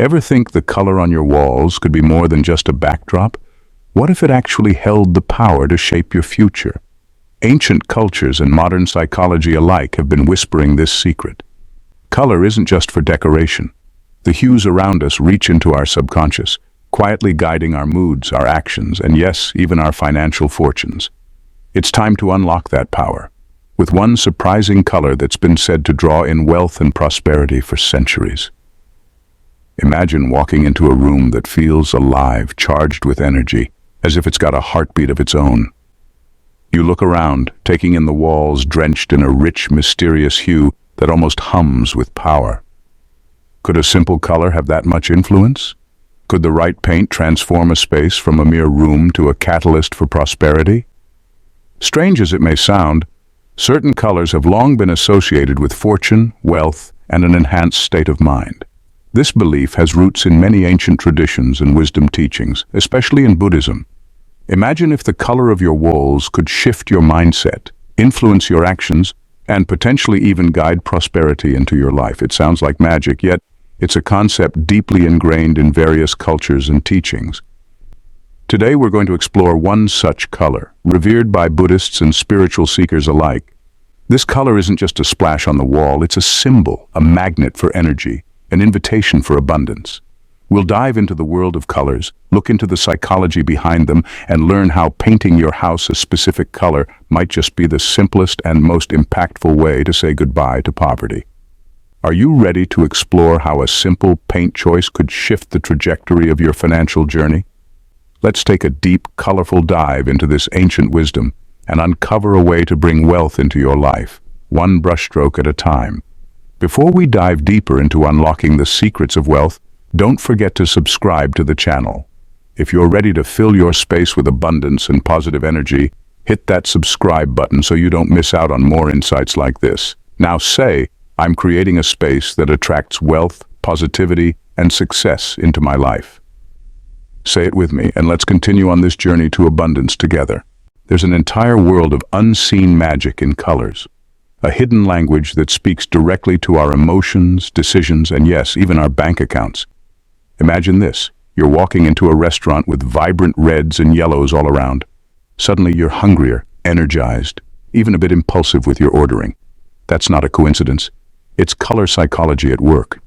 Ever think the color on your walls could be more than just a backdrop? What if it actually held the power to shape your future? Ancient cultures and modern psychology alike have been whispering this secret. Color isn't just for decoration. The hues around us reach into our subconscious, quietly guiding our moods, our actions, and yes, even our financial fortunes. It's time to unlock that power, with one surprising color that's been said to draw in wealth and prosperity for centuries. Imagine walking into a room that feels alive, charged with energy, as if it's got a heartbeat of its own. You look around, taking in the walls drenched in a rich, mysterious hue that almost hums with power. Could a simple color have that much influence? Could the right paint transform a space from a mere room to a catalyst for prosperity? Strange as it may sound, certain colors have long been associated with fortune, wealth, and an enhanced state of mind. This belief has roots in many ancient traditions and wisdom teachings, especially in Buddhism. Imagine if the color of your walls could shift your mindset, influence your actions, and potentially even guide prosperity into your life. It sounds like magic, yet it's a concept deeply ingrained in various cultures and teachings. Today we're going to explore one such color, revered by Buddhists and spiritual seekers alike. This color isn't just a splash on the wall, it's a symbol, a magnet for energy, an invitation for abundance. We'll dive into the world of colors, look into the psychology behind them, and learn how painting your house a specific color might just be the simplest and most impactful way to say goodbye to poverty. Are you ready to explore how a simple paint choice could shift the trajectory of your financial journey? Let's take a deep, colorful dive into this ancient wisdom and uncover a way to bring wealth into your life, one brushstroke at a time. Before we dive deeper into unlocking the secrets of wealth, don't forget to subscribe to the channel. If you're ready to fill your space with abundance and positive energy, hit that subscribe button so you don't miss out on more insights like this. Now say, I'm creating a space that attracts wealth, positivity, and success into my life. Say it with me, and let's continue on this journey to abundance together. There's an entire world of unseen magic in colors. A hidden language that speaks directly to our emotions, decisions, and yes, even our bank accounts. Imagine this. You're walking into a restaurant with vibrant reds and yellows all around. Suddenly you're hungrier, energized, even a bit impulsive with your ordering. That's not a coincidence. It's color psychology at work.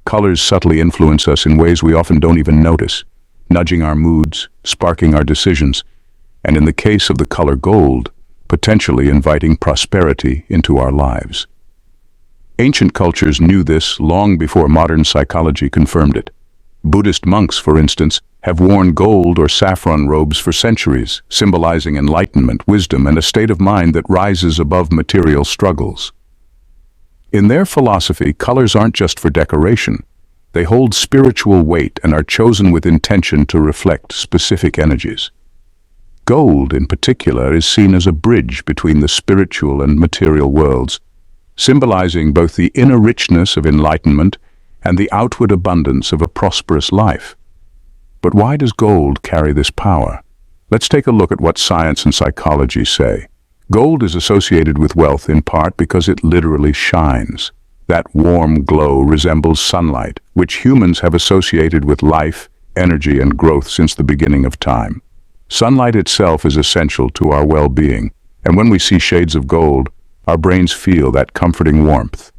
Colors subtly influence us in ways we often don't even notice, nudging our moods, sparking our decisions, and in the case of the color gold, potentially inviting prosperity into our lives. Ancient cultures knew this long before modern psychology confirmed it. Buddhist monks, for instance, have worn gold or saffron robes for centuries, symbolizing enlightenment, wisdom, and a state of mind that rises above material struggles. In their philosophy, colors aren't just for decoration. They hold spiritual weight and are chosen with intention to reflect specific energies. Gold, in particular, is seen as a bridge between the spiritual and material worlds, symbolizing both the inner richness of enlightenment and the outward abundance of a prosperous life. But why does gold carry this power? Let's take a look at what science and psychology say. Gold is associated with wealth in part because it literally shines. That warm glow resembles sunlight, which humans have associated with life, energy, and growth since the beginning of time. Sunlight itself is essential to our well-being, and when we see shades of gold, our brains feel that comforting warmth.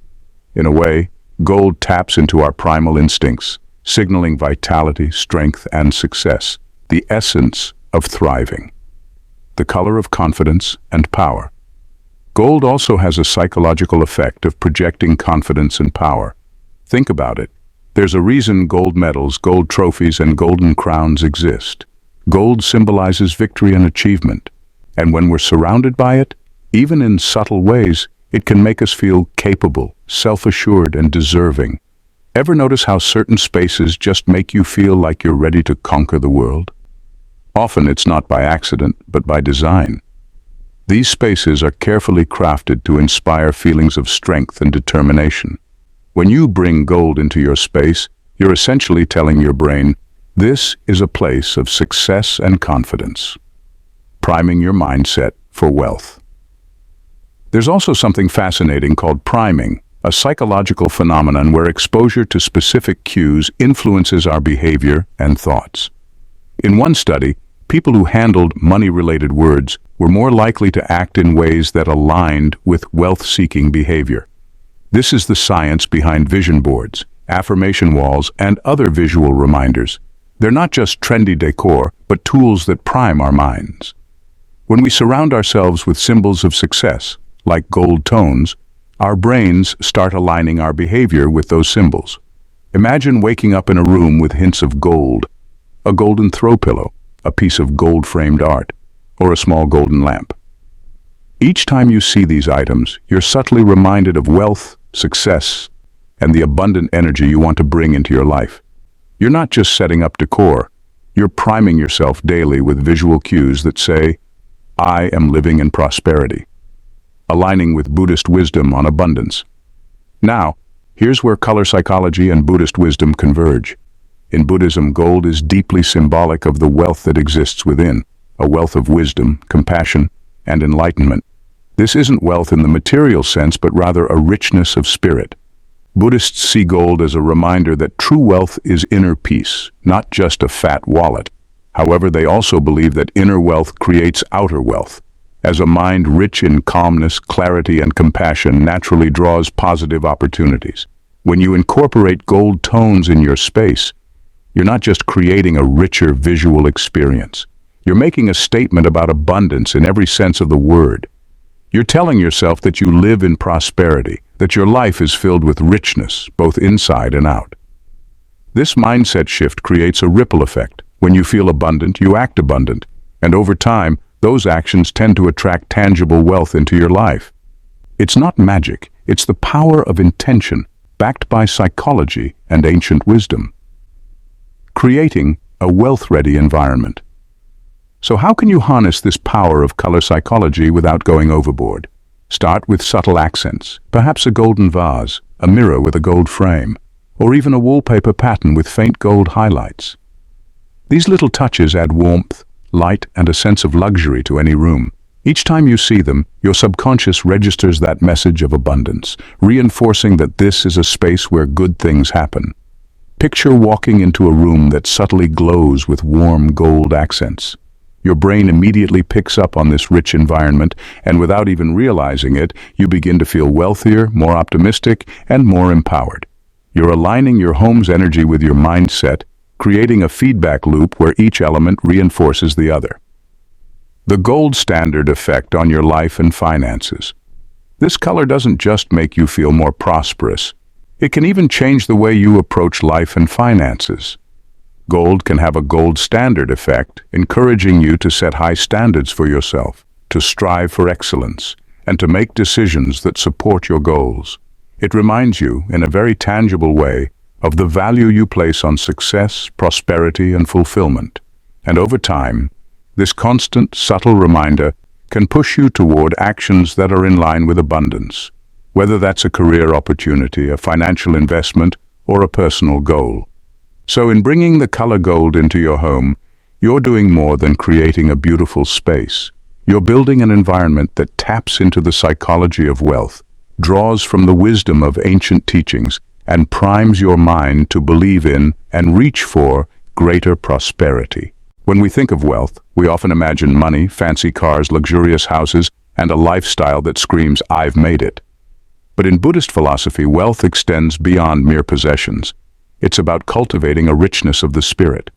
In a way, gold taps into our primal instincts, signaling vitality, strength, and success, the essence of thriving. The color of confidence and power. Gold also has a psychological effect of projecting confidence and power. Think about it. There's a reason gold medals, gold trophies, and golden crowns exist. Gold symbolizes victory and achievement, and when we're surrounded by it, even in subtle ways, it can make us feel capable, self-assured, and deserving. Ever notice how certain spaces just make you feel like you're ready to conquer the world? Often it's not by accident, but by design. These spaces are carefully crafted to inspire feelings of strength and determination. When you bring gold into your space, you're essentially telling your brain, this is a place of success and confidence, priming your mindset for wealth. There's also something fascinating called priming, a psychological phenomenon where exposure to specific cues influences our behavior and thoughts. In one study, people who handled money-related words were more likely to act in ways that aligned with wealth-seeking behavior. This is the science behind vision boards, affirmation walls, and other visual reminders. They're not just trendy decor, but tools that prime our minds. When we surround ourselves with symbols of success, like gold tones, our brains start aligning our behavior with those symbols. Imagine waking up in a room with hints of gold, a golden throw pillow, a piece of gold-framed art, or a small golden lamp. Each time you see these items, you're subtly reminded of wealth, success, and the abundant energy you want to bring into your life. You're not just setting up decor, you're priming yourself daily with visual cues that say, "I am living in prosperity," aligning with Buddhist wisdom on abundance. Now, here's where color psychology and Buddhist wisdom converge. In Buddhism, gold is deeply symbolic of the wealth that exists within, a wealth of wisdom, compassion, and enlightenment. This isn't wealth in the material sense, but rather a richness of spirit. Buddhists see gold as a reminder that true wealth is inner peace, not just a fat wallet. However, they also believe that inner wealth creates outer wealth, as a mind rich in calmness, clarity, and compassion naturally draws positive opportunities. When you incorporate gold tones in your space, you're not just creating a richer visual experience. You're making a statement about abundance in every sense of the word. You're telling yourself that you live in prosperity, that your life is filled with richness, both inside and out. This mindset shift creates a ripple effect. When you feel abundant, you act abundant, and over time, those actions tend to attract tangible wealth into your life. It's not magic, it's the power of intention, backed by psychology and ancient wisdom. Creating a wealth-ready environment. So how can you harness this power of color psychology without going overboard? Start with subtle accents, perhaps a golden vase, a mirror with a gold frame, or even a wallpaper pattern with faint gold highlights. These little touches add warmth, light, and a sense of luxury to any room. Each time you see them, your subconscious registers that message of abundance, reinforcing that this is a space where good things happen. Picture walking into a room that subtly glows with warm gold accents. Your brain immediately picks up on this rich environment, and without even realizing it, you begin to feel wealthier, more optimistic, and more empowered. You're aligning your home's energy with your mindset, creating a feedback loop where each element reinforces the other. The gold standard effect on your life and finances. This color doesn't just make you feel more prosperous. It can even change the way you approach life and finances. Gold can have a gold standard effect, encouraging you to set high standards for yourself, to strive for excellence, and to make decisions that support your goals. It reminds you, in a very tangible way, of the value you place on success, prosperity, and fulfillment. And over time, this constant, subtle reminder can push you toward actions that are in line with abundance, whether that's a career opportunity, a financial investment, or a personal goal. So in bringing the color gold into your home, you're doing more than creating a beautiful space. You're building an environment that taps into the psychology of wealth, draws from the wisdom of ancient teachings, and primes your mind to believe in and reach for greater prosperity. When we think of wealth, we often imagine money, fancy cars, luxurious houses, and a lifestyle that screams, "I've made it." But in Buddhist philosophy, wealth extends beyond mere possessions. It's about cultivating a richness of the spirit.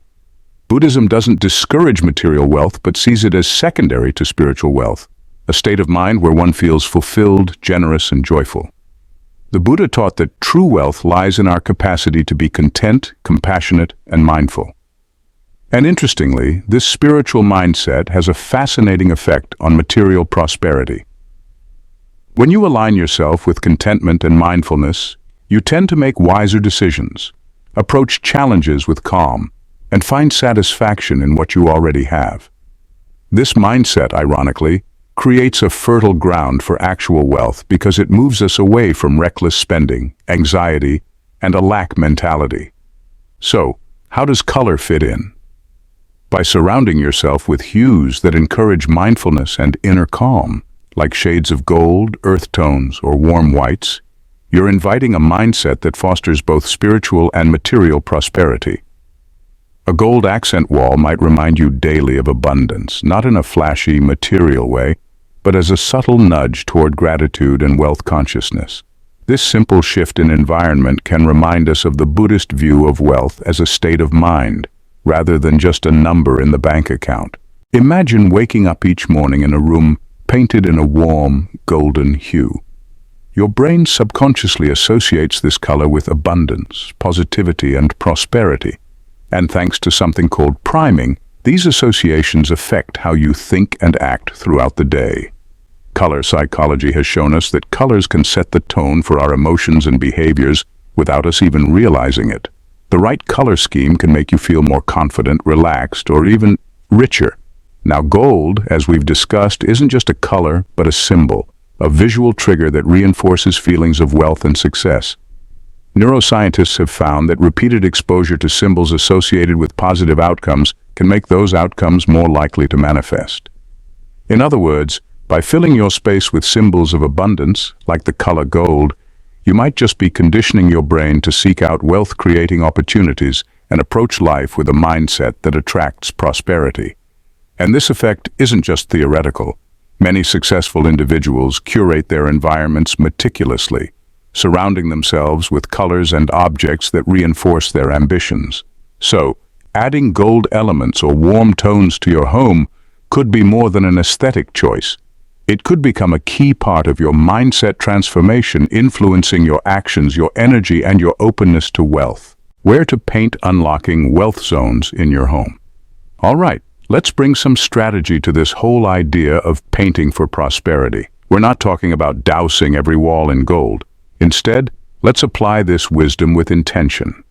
Buddhism doesn't discourage material wealth, but sees it as secondary to spiritual wealth, a state of mind where one feels fulfilled, generous, and joyful. The Buddha taught that true wealth lies in our capacity to be content, compassionate, and mindful. And interestingly, this spiritual mindset has a fascinating effect on material prosperity. When you align yourself with contentment and mindfulness, you tend to make wiser decisions, approach challenges with calm, and find satisfaction in what you already have. This mindset, ironically, creates a fertile ground for actual wealth because it moves us away from reckless spending, anxiety, and a lack mentality. So, how does color fit in? By surrounding yourself with hues that encourage mindfulness and inner calm, like shades of gold, earth tones, or warm whites, You're inviting a mindset that fosters both spiritual and material prosperity. A gold accent wall might remind you daily of abundance, not in a flashy, material way, but as a subtle nudge toward gratitude and wealth consciousness. This simple shift in environment can remind us of the Buddhist view of wealth as a state of mind, rather than just a number in the bank account. Imagine waking up each morning in a room painted in a warm, golden hue. Your brain subconsciously associates this color with abundance, positivity, and prosperity. And thanks to something called priming, these associations affect how you think and act throughout the day. Color psychology has shown us that colors can set the tone for our emotions and behaviors without us even realizing it. The right color scheme can make you feel more confident, relaxed, or even richer. Now, gold, as we've discussed, isn't just a color, but a symbol, a visual trigger that reinforces feelings of wealth and success. Neuroscientists have found that repeated exposure to symbols associated with positive outcomes can make those outcomes more likely to manifest. In other words, by filling your space with symbols of abundance, like the color gold, you might just be conditioning your brain to seek out wealth-creating opportunities and approach life with a mindset that attracts prosperity. And this effect isn't just theoretical. Many successful individuals curate their environments meticulously, surrounding themselves with colors and objects that reinforce their ambitions. So, adding gold elements or warm tones to your home could be more than an aesthetic choice. It could become a key part of your mindset transformation, influencing your actions, your energy, and your openness to wealth. Where to paint unlocking wealth zones in your home. All right, let's bring some strategy to this whole idea of painting for prosperity. We're not talking about dousing every wall in gold. Instead, let's apply this wisdom with intention.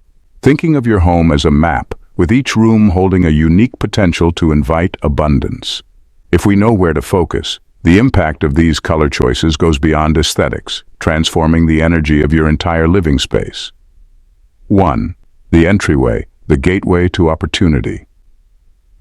Thinking of your home as a map, with each room holding a unique potential to invite abundance. If we know where to focus, the impact of these color choices goes beyond aesthetics, transforming the energy of your entire living space. 1. The entryway, the gateway to opportunity.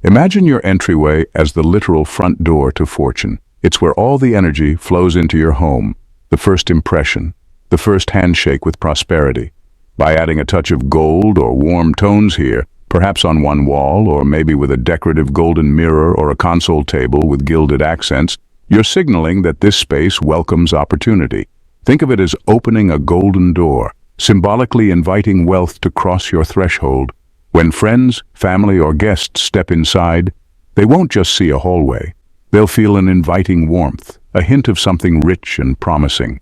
Imagine your entryway as the literal front door to fortune. It's where all the energy flows into your home, the first impression, the first handshake with prosperity. By adding a touch of gold or warm tones here, perhaps on one wall or maybe with a decorative golden mirror or a console table with gilded accents, you're signaling that this space welcomes opportunity. Think of it as opening a golden door, symbolically inviting wealth to cross your threshold. When friends, family, or guests step inside, they won't just see a hallway. They'll feel an inviting warmth, a hint of something rich and promising.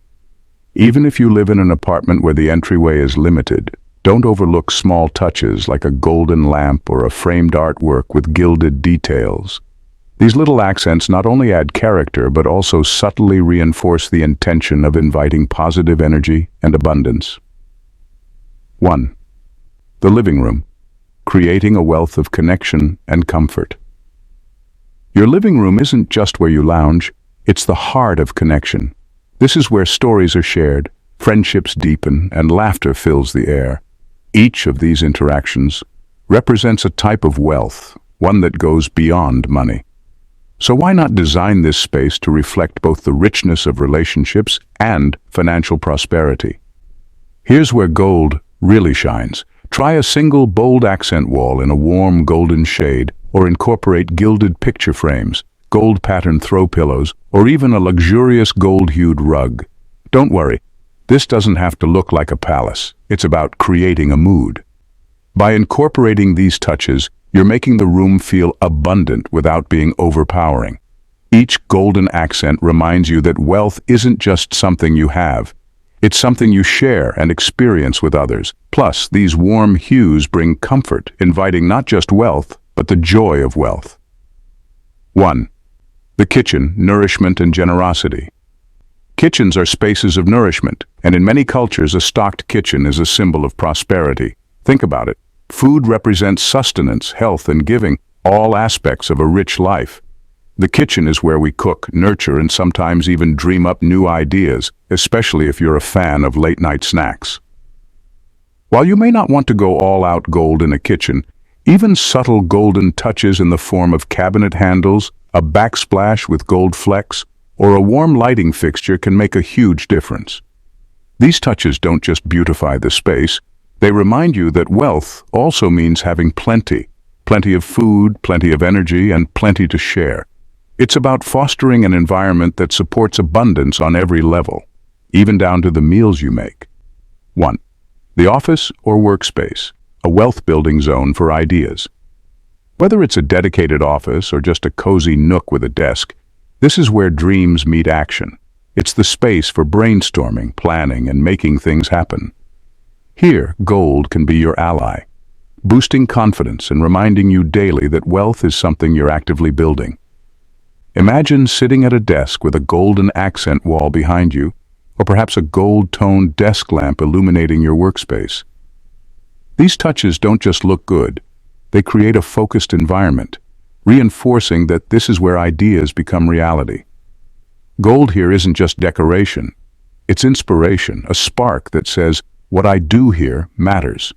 Even if you live in an apartment where the entryway is limited, don't overlook small touches like a golden lamp or a framed artwork with gilded details. These little accents not only add character but also subtly reinforce the intention of inviting positive energy and abundance. 1. The living room, creating a wealth of connection and comfort. Your living room isn't just where you lounge, it's the heart of connection. This is where stories are shared, friendships deepen, and laughter fills the air. Each of these interactions represents a type of wealth, one that goes beyond money. So why not design this space to reflect both the richness of relationships and financial prosperity? Here's where gold really shines. Try a single bold accent wall in a warm golden shade, or incorporate gilded picture frames, gold-patterned throw pillows, or even a luxurious gold-hued rug. Don't worry, this doesn't have to look like a palace. It's about creating a mood. By incorporating these touches, you're making the room feel abundant without being overpowering. Each golden accent reminds you that wealth isn't just something you have. It's something you share and experience with others. Plus, these warm hues bring comfort, inviting not just wealth, but the joy of wealth. 1. The kitchen, nourishment and generosity. Kitchens are spaces of nourishment, and in many cultures, a stocked kitchen is a symbol of prosperity. Think about it. Food represents sustenance, health, and giving, all aspects of a rich life. The kitchen is where we cook, nurture, and sometimes even dream up new ideas, especially if you're a fan of late-night snacks. While you may not want to go all-out gold in a kitchen, even subtle golden touches in the form of cabinet handles, a backsplash with gold flecks, or a warm lighting fixture can make a huge difference. These touches don't just beautify the space, they remind you that wealth also means having plenty. Plenty of food, plenty of energy, and plenty to share. It's about fostering an environment that supports abundance on every level, even down to the meals you make. 1. The office or workspace, a wealth-building zone for ideas. Whether it's a dedicated office or just a cozy nook with a desk, this is where dreams meet action. It's the space for brainstorming, planning, and making things happen. Here, gold can be your ally, boosting confidence and reminding you daily that wealth is something you're actively building. Imagine sitting at a desk with a golden accent wall behind you, or perhaps a gold-toned desk lamp illuminating your workspace. These touches don't just look good, they create a focused environment, reinforcing that this is where ideas become reality. Gold here isn't just decoration, it's inspiration, a spark that says, "What I do here matters."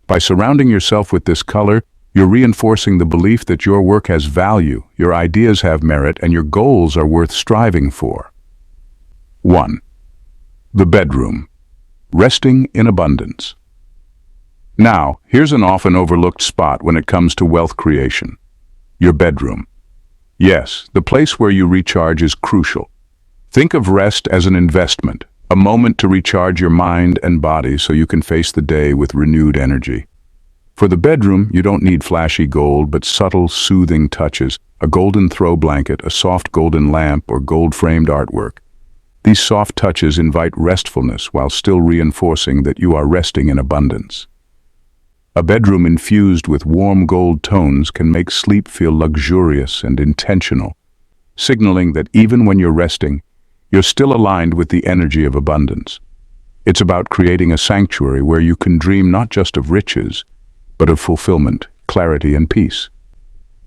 By surrounding yourself with this color, you're reinforcing the belief that your work has value, your ideas have merit, and your goals are worth striving for. 1. The bedroom. Resting in abundance. Now, here's an often overlooked spot when it comes to wealth creation. Your bedroom. Yes, the place where you recharge is crucial. Think of rest as an investment, a moment to recharge your mind and body so you can face the day with renewed energy. For the bedroom, you don't need flashy gold, but subtle, soothing touches, a golden throw blanket, a soft golden lamp, or gold-framed artwork. These soft touches invite restfulness while still reinforcing that you are resting in abundance. A bedroom infused with warm gold tones can make sleep feel luxurious and intentional, signaling that even when you're resting, you're still aligned with the energy of abundance. It's about creating a sanctuary where you can dream not just of riches, but of fulfillment, clarity, and peace.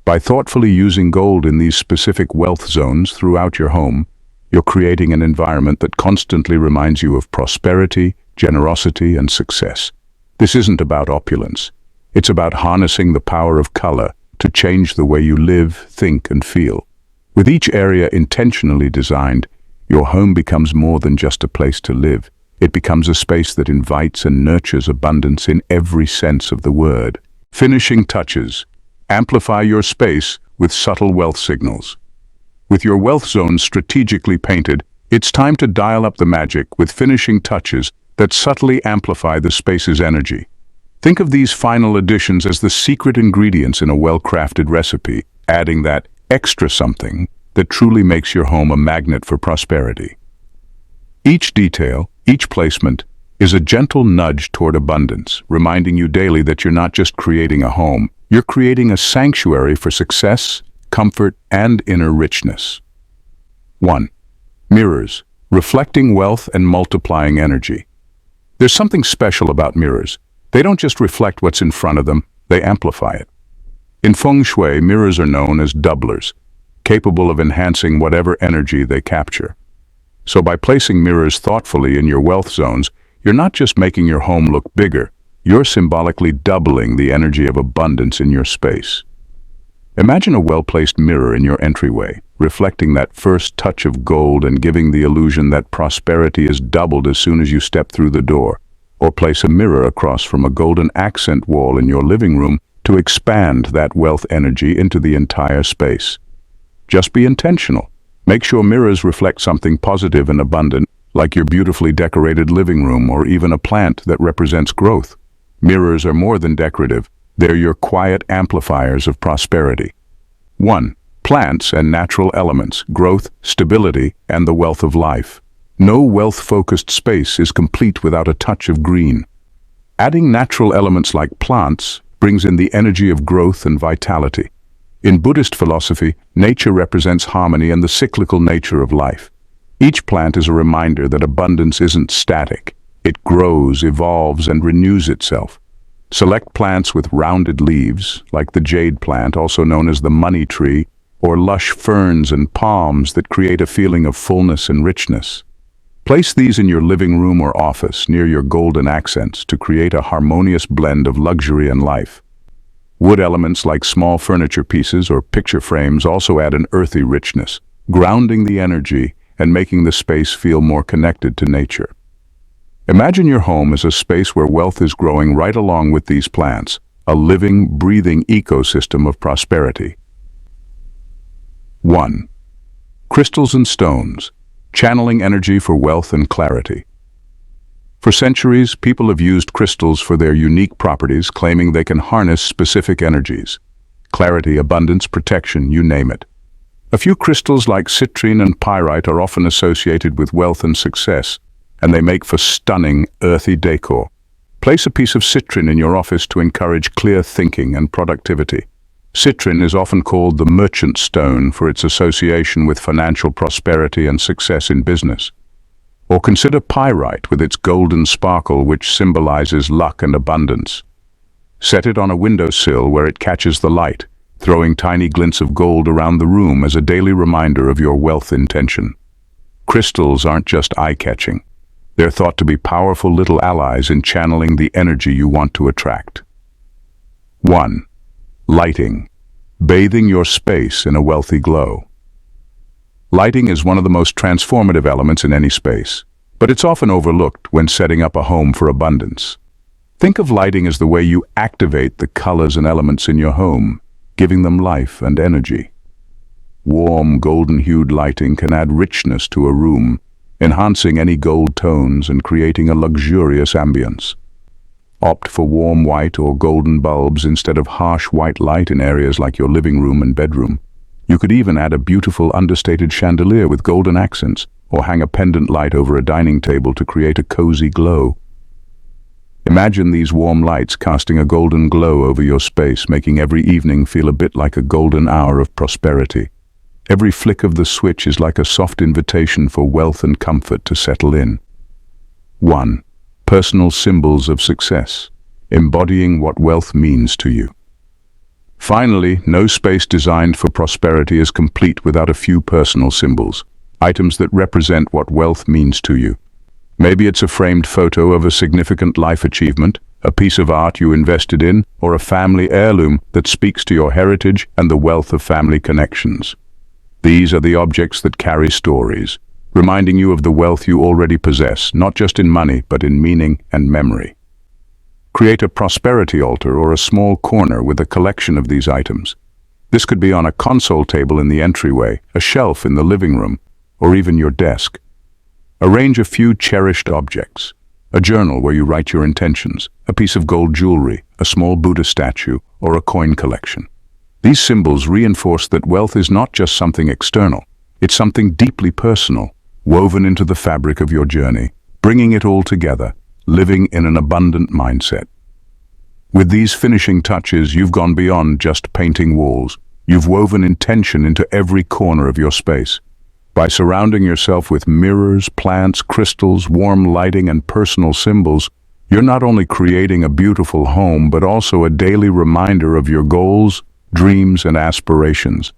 By thoughtfully using gold in these specific wealth zones throughout your home, you're creating an environment that constantly reminds you of prosperity, generosity, and success. This isn't about opulence. It's about harnessing the power of color to change the way you live, think, and feel. With each area intentionally designed, your home becomes more than just a place to live. It becomes a space that invites and nurtures abundance in every sense of the word. Finishing touches. Amplify your space with subtle wealth signals. With your wealth zones strategically painted, it's time to dial up the magic with finishing touches that subtly amplify the space's energy. Think of these final additions as the secret ingredients in a well-crafted recipe, adding that extra something that truly makes your home a magnet for prosperity. Each detail, each placement, is a gentle nudge toward abundance, reminding you daily that you're not just creating a home, you're creating a sanctuary for success, comfort, and inner richness. 1. Mirrors, reflecting wealth and multiplying energy. There's something special about mirrors. They don't just reflect what's in front of them, they amplify it. In feng shui, mirrors are known as doublers, capable of enhancing whatever energy they capture. So by placing mirrors thoughtfully in your wealth zones, you're not just making your home look bigger, you're symbolically doubling the energy of abundance in your space. Imagine a well-placed mirror in your entryway, reflecting that first touch of gold and giving the illusion that prosperity is doubled as soon as you step through the door. Or place a mirror across from a golden accent wall in your living room to expand that wealth energy into the entire space. Just be intentional. Make sure mirrors reflect something positive and abundant, like your beautifully decorated living room or even a plant that represents growth. Mirrors are more than decorative. They're your quiet amplifiers of prosperity. 1. Plants and natural elements, growth, stability, and the wealth of life. No wealth-focused space is complete without a touch of green. Adding natural elements like plants brings in the energy of growth and vitality. In Buddhist philosophy, nature represents harmony and the cyclical nature of life. Each plant is a reminder that abundance isn't static. It grows, evolves, and renews itself. Select plants with rounded leaves, like the jade plant, also known as the money tree, or lush ferns and palms that create a feeling of fullness and richness. Place these in your living room or office near your golden accents to create a harmonious blend of luxury and life. Wood elements like small furniture pieces or picture frames also add an earthy richness, grounding the energy and making the space feel more connected to nature. Imagine your home as a space where wealth is growing right along with these plants, a living, breathing ecosystem of prosperity. 1. Crystals and stones, channeling energy for wealth and clarity. For centuries, people have used crystals for their unique properties, claiming they can harness specific energies. Clarity, abundance, protection, you name it. A few crystals like citrine and pyrite are often associated with wealth and success, and they make for stunning, earthy decor. Place a piece of citrine in your office to encourage clear thinking and productivity. Citrine is often called the merchant stone for its association with financial prosperity and success in business. Or consider pyrite with its golden sparkle, which symbolizes luck and abundance. Set it on a windowsill where it catches the light, throwing tiny glints of gold around the room as a daily reminder of your wealth intention. Crystals aren't just eye-catching. They're thought to be powerful little allies in channeling the energy you want to attract. 1. Lighting, bathing your space in a wealthy glow. Lighting is one of the most transformative elements in any space, but it's often overlooked when setting up a home for abundance. Think of lighting as the way you activate the colors and elements in your home, giving them life and energy. Warm, golden-hued lighting can add richness to a room, enhancing any gold tones and creating a luxurious ambience. Opt for warm white or golden bulbs instead of harsh white light in areas like your living room and bedroom. You could even add a beautiful understated chandelier with golden accents, or hang a pendant light over a dining table to create a cozy glow. Imagine these warm lights casting a golden glow over your space, making every evening feel a bit like a golden hour of prosperity. Every flick of the switch is like a soft invitation for wealth and comfort to settle in. 1. Personal symbols of success, embodying what wealth means to you. Finally, no space designed for prosperity is complete without a few personal symbols, items that represent what wealth means to you. Maybe it's a framed photo of a significant life achievement, a piece of art you invested in, or a family heirloom that speaks to your heritage and the wealth of family connections. These are the objects that carry stories, reminding you of the wealth you already possess, not just in money, but in meaning and memory. Create a prosperity altar or a small corner with a collection of these items. This could be on a console table in the entryway, a shelf in the living room, or even your desk. Arrange a few cherished objects, a journal where you write your intentions, a piece of gold jewelry, a small Buddha statue, or a coin collection. These symbols reinforce that wealth is not just something external, it's something deeply personal, woven into the fabric of your journey, bringing it all together, living in an abundant mindset. With these finishing touches, you've gone beyond just painting walls. You've woven intention into every corner of your space. By surrounding yourself with mirrors, plants, crystals, warm lighting, and personal symbols, you're not only creating a beautiful home, but also a daily reminder of your goals, dreams, and aspirations.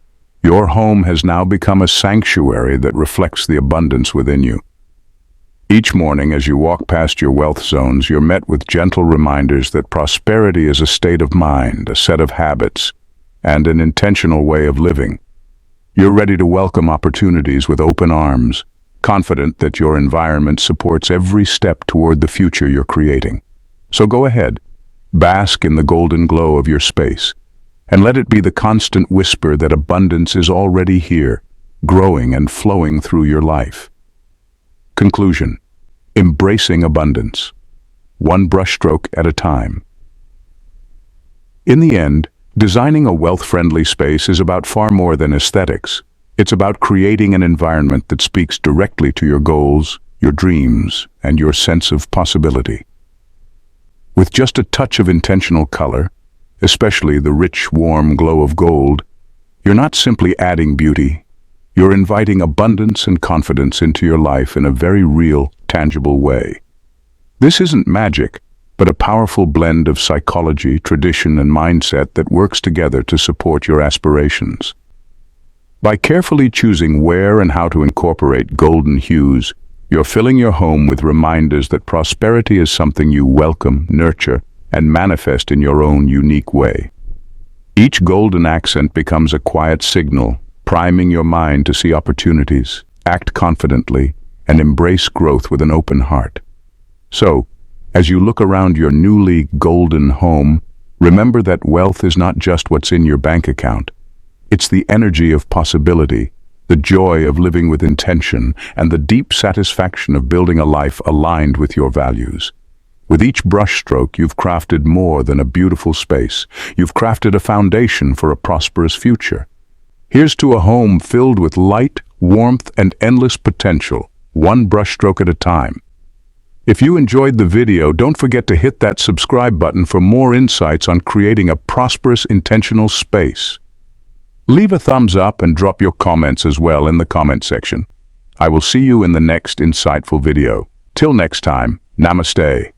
Your home has now become a sanctuary that reflects the abundance within you. Each morning as you walk past your wealth zones, you're met with gentle reminders that prosperity is a state of mind, a set of habits, and an intentional way of living. You're ready to welcome opportunities with open arms, confident that your environment supports every step toward the future you're creating. So go ahead, bask in the golden glow of your space, and let it be the constant whisper that abundance is already here, growing and flowing through your life. Conclusion: embracing abundance, one brushstroke at a time. In the end, designing a wealth-friendly space is about far more than aesthetics. It's about creating an environment that speaks directly to your goals, your dreams, and your sense of possibility. With just a touch of intentional color, especially the rich, warm glow of gold, you're not simply adding beauty, you're inviting abundance and confidence into your life in a very real, tangible way. This isn't magic, but a powerful blend of psychology, tradition, and mindset that works together to support your aspirations. By carefully choosing where and how to incorporate golden hues, you're filling your home with reminders that prosperity is something you welcome, nurture, and manifest in your own unique way. Each golden accent becomes a quiet signal, priming your mind to see opportunities, act confidently, and embrace growth with an open heart. So, as you look around your newly golden home, remember that wealth is not just what's in your bank account. It's the energy of possibility, the joy of living with intention, and the deep satisfaction of building a life aligned with your values. With each brushstroke, you've crafted more than a beautiful space. You've crafted a foundation for a prosperous future. Here's to a home filled with light, warmth, and endless potential, one brushstroke at a time. If you enjoyed the video, don't forget to hit that subscribe button for more insights on creating a prosperous, intentional space. Leave a thumbs up and drop your comments as well in the comment section. I will see you in the next insightful video. Till next time, namaste.